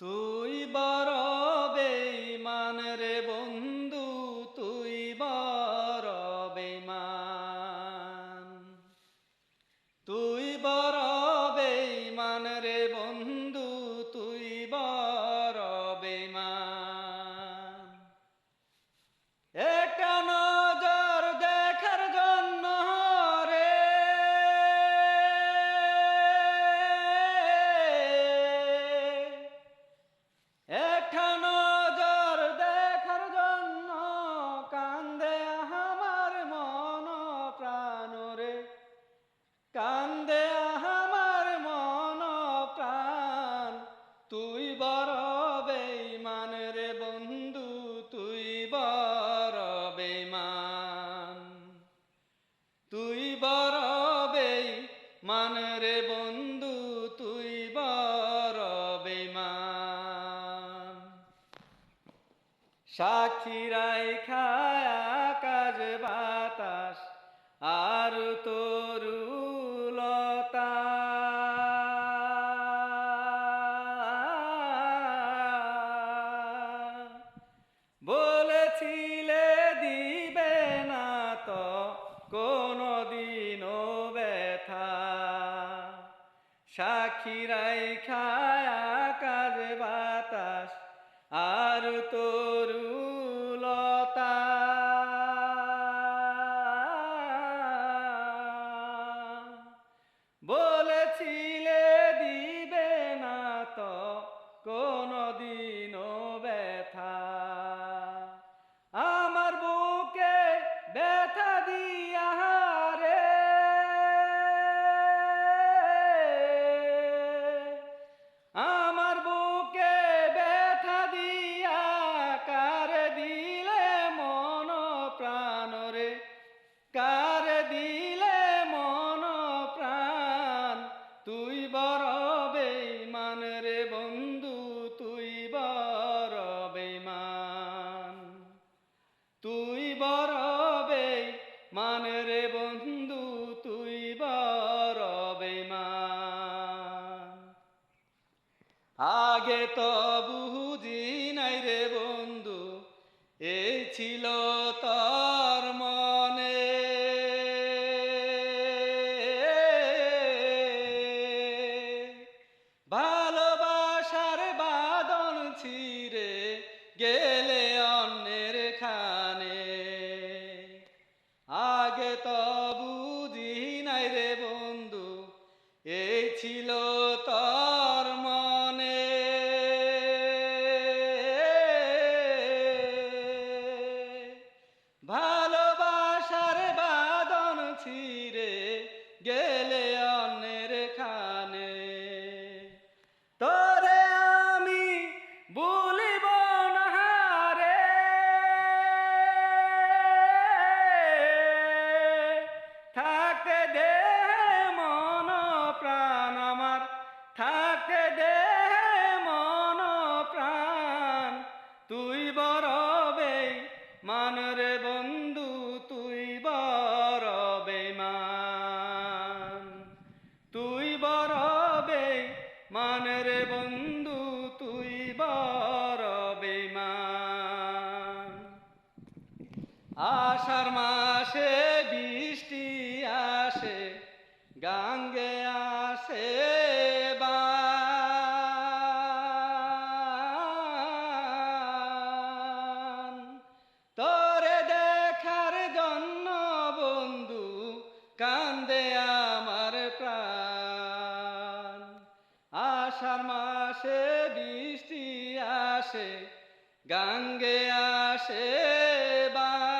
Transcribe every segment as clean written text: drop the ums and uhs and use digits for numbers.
তুই বড় বেঈমান রে বন্ধু, তুই বড় বেঈমান। তুই বড় বেঈমান রে বন্ধু, তুই বড় বেঈমান। একটা নজর দেখার জন্য রে একটা নজর দেখার জন্য কান্দে আমার মন প্রাণ রে, কান্দে আমার মন প্রাণ। তুই বড় বেঈমান রে বন্ধু, তুই বড় বেঈমান। তুই বড় বেঈমান রে বন্ধু, তুই বড় বেঈমান। সাক্ষী রাইখায় আকাশ বাতাস আর তরুলতা, বলেছিলে দিবে না তো কোনদিনও ব্যথা। সাক্ষী রাইখায় আকাশ বাতাস আর তরুলতা, বলেছিলে দিবে না তো কোনদিনও ব্যথা। আমার বুকে ব্যথা দিয়া রে আমার বুকে ব্যথা দিয়া কার দিলে মন প্রাণ রে, কার দিলে মন প্রাণ। তুই বড় বেঈমান রে বন্ধু, তুই বড় বেঈমান। তুই বড় বেঈমান রে বন্ধু, তুই বড় বেঈমান। আগে তো বুঝি নাই রে বন্ধু, এই ছিল তোর মনে। ভালোবাসার বাঁধন ছিঁড়ে গেলে অন্যের খানে। আগে তো বুঝি নাই রে বন্ধু, এই ছিল তোর মনে। ভালোবাসার বাঁধন ছিঁড়ে গেলে অন্যের খানে। তোরে আমি ভুলিব না রে, থাকতে দে মন প্রাণ আমার, থাকতে দে মন প্রাণ। তুই বড় বেঈমান রে বন্ধু, তুই বড় বেঈমান। তুই বড় বেঈমান রে বন্ধু, তুই বড় বেঈমান। আষাঢ় মাসে বৃষ্টি আসে, গাঙ্গে আসে বান। তোরে দেখার জন্য বন্ধু কান্দে আমার প্রাণ। আষাঢ় মাসে বৃষ্টি আসে, গাঙ্গে আসে বান।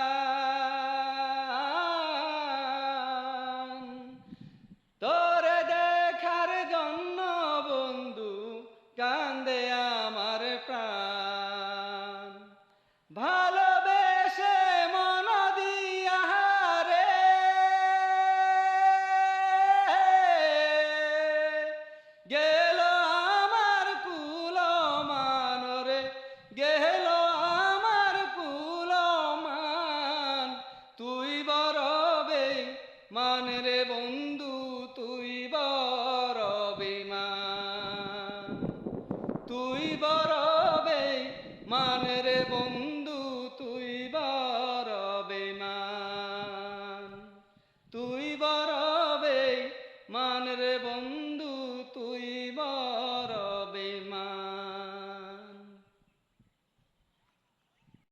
তোরে দেখার জন্য বন্ধু কান্দে আমার প্রাণ। ভালোবেসে মন দিয়া রে গেল আমার কুল মান রে, গেল আমার কুল তুই বড়বে মান রে বন্ধু, তুই বড়বে মান, তুই বড়